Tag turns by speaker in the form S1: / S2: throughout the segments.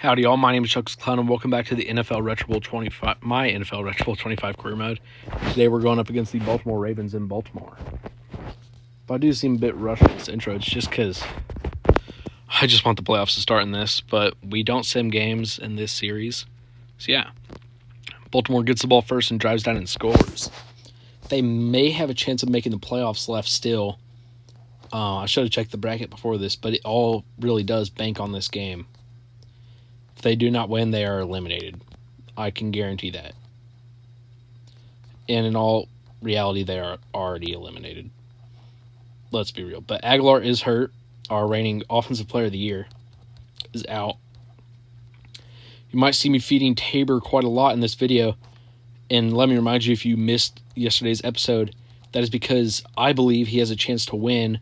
S1: Howdy, all. My name is Chuck Clown, and welcome back to the NFL Retro Bowl 25. My NFL Retro Bowl 25 career mode. Today we're going up against the Baltimore Ravens in Baltimore. If I do seem a bit rushed in this intro, it's just because I just want the playoffs to start in this, but we don't sim games in this series. So yeah, Baltimore gets the ball first and drives down and scores. They may have a chance of making the playoffs left still. I should have checked the bracket before this, but it all really does bank on this game. If they do not win, they are eliminated. I can guarantee that. And in all reality, they are already eliminated. Let's be real. But Aguilar is hurt. Our reigning Offensive Player of the Year is out. You might see me feeding Tabor quite a lot in this video. And let me remind you, if you missed yesterday's episode, that is because I believe he has a chance to win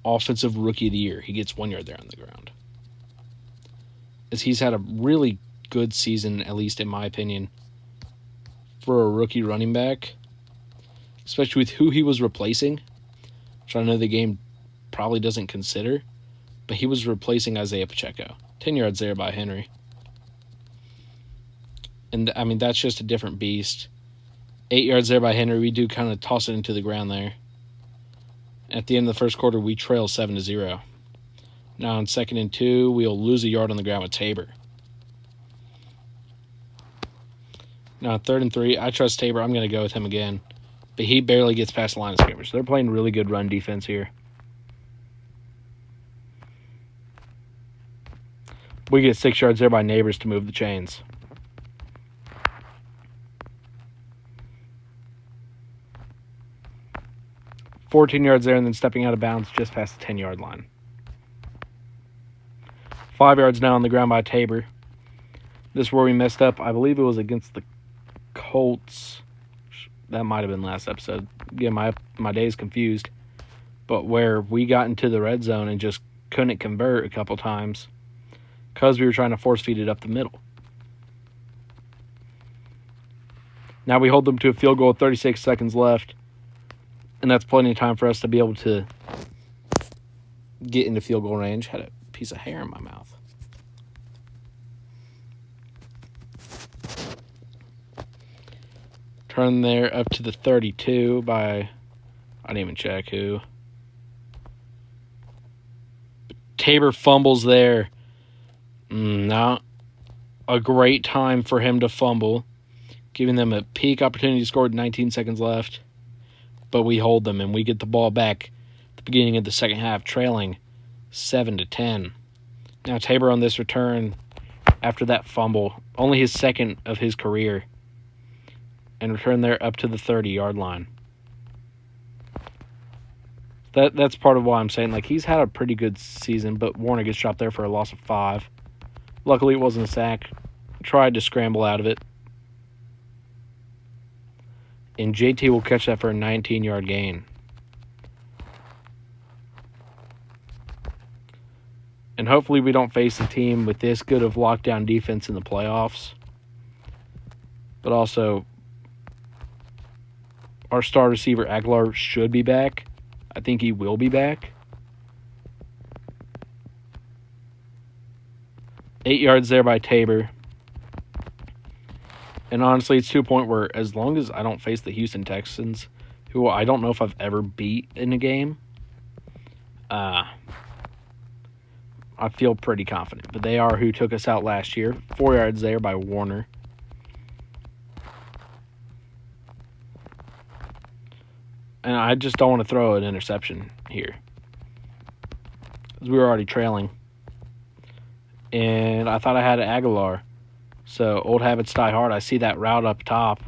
S1: Offensive Rookie of the Year. He gets 1 yard there on the ground. As he's had a really good season, at least in my opinion, for a rookie running back, especially with who he was replacing, which I know the game probably doesn't consider, but he was replacing Isaiah Pacheco. 10 yards there by Henry. And, I mean, that's just a different beast. 8 yards there by Henry. We do kind of toss it into the ground there. At the end of the first quarter, we trail 7-0. Now on 2nd and 2, we'll lose a yard on the ground with Tabor. Now on 3rd and 3, I trust Tabor. I'm going to go with him again. But he barely gets past the line of scrimmage. They're playing really good run defense here. We get 6 yards there by Neighbors to move the chains. $14 yards there and then stepping out of bounds just past the 10-yard line. 5 yards now on the ground by Tabor. This is where we messed up. I believe it was against the Colts. That might have been last episode. Again, my day is confused. But where we got into the red zone and just couldn't convert a couple times because we were trying to force feed it up the middle. Now we hold them to a field goal with 36 seconds left. And that's plenty of time for us to be able to get into field goal range. Had a piece of hair in my mouth. Turn there up to the 32 by, I didn't even check who. Tabor fumbles there. Not a great time for him to fumble, giving them a peak opportunity to score with 19 seconds left. But we hold them and we get the ball back at the beginning of the second half, trailing 7-10. Now Tabor on this return after that fumble, only his second of his career, and return there up to the 30-yard line. That's part of why I'm saying, like, he's had a pretty good season, but Warner gets dropped there for a loss of 5. Luckily, it wasn't a sack. Tried to scramble out of it. And JT will catch that for a 19-yard gain. And hopefully we don't face a team with this good of lockdown defense in the playoffs. But also, our star receiver Aguilar should be back. I think he will be back. 8 yards there by Tabor. And honestly, it's to a point where as long as I don't face the Houston Texans, who I don't know if I've ever beat in a game, I feel pretty confident. But they are who took us out last year. 4 yards there by Warner. And I just don't want to throw an interception here, because we were already trailing. And I thought I had Aguilar. So old habits die hard. I see that route up top,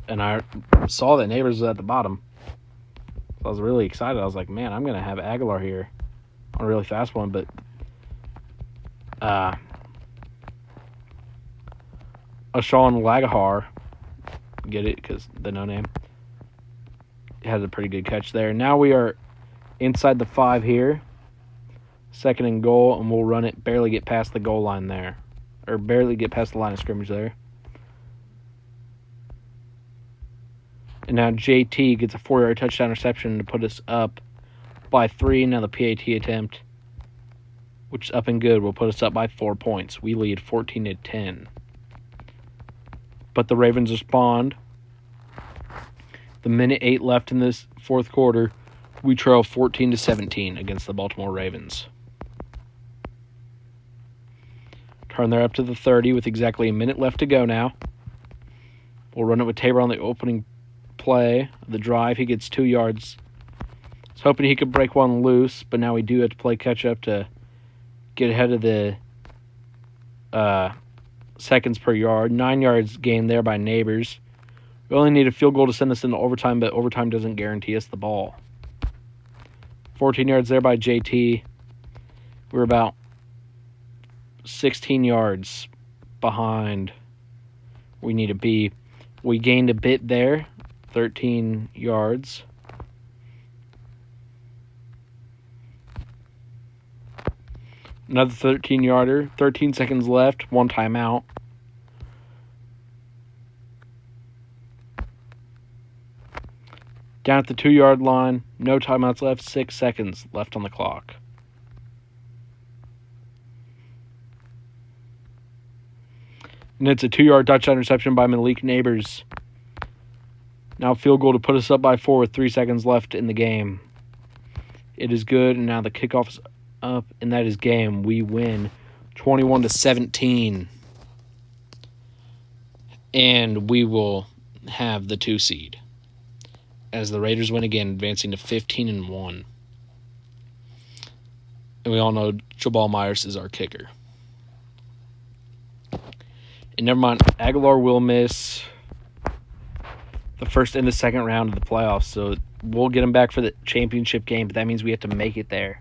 S1: and I saw that Neighbors was at the bottom. So I was really excited. I was like, man, I'm going to have Aguilar here on a really fast one. But Sean Lagahar, get it, because the no name, has a pretty good catch there. Now we are inside the 5 here. 2nd and goal, and we'll run it, barely get past the goal line there. Or barely get past the line of scrimmage there. And now JT gets a 4-yard touchdown reception to put us up by 3. Now the PAT attempt. which is up and good, will put us up by 4 points. We lead 14-10. But the Ravens respond. The minute 8 left in this fourth quarter, we trail 14-17 against the Baltimore Ravens. Turn there up to the 30 with exactly a minute left to go now. We'll run it with Tabor on the opening play of the drive. He gets 2 yards. I was hoping he could break one loose, but now we do have to play catch-up to get ahead of the seconds per yard. 9 yards gained there by Neighbors. We only need a field goal to send us into overtime, but overtime doesn't guarantee us the ball. 14 yards there by JT. We're about 16 yards behind we need to be. We gained a bit there, 13 yards. Another 13-yarder, 13 seconds left, 1 timeout. Down at the 2-yard line, no timeouts left, 6 seconds left on the clock. And it's a 2-yard touchdown interception by Malik Neighbors. Now field goal to put us up by 4 with 3 seconds left in the game. It is good, and now the kickoff is up, and that is game. We win 21-17. And we will have the 2 seed. As the Raiders win again, advancing to 15-1. And we all know Jabal Myers is our kicker. And never mind, Aguilar will miss the first and the second round of the playoffs, so we'll get him back for the championship game, but that means we have to make it there.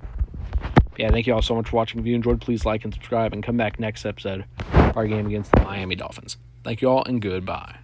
S1: But yeah, thank you all so much for watching. If you enjoyed, please like and subscribe, and come back next episode, our game against the Miami Dolphins. Thank you all, and goodbye.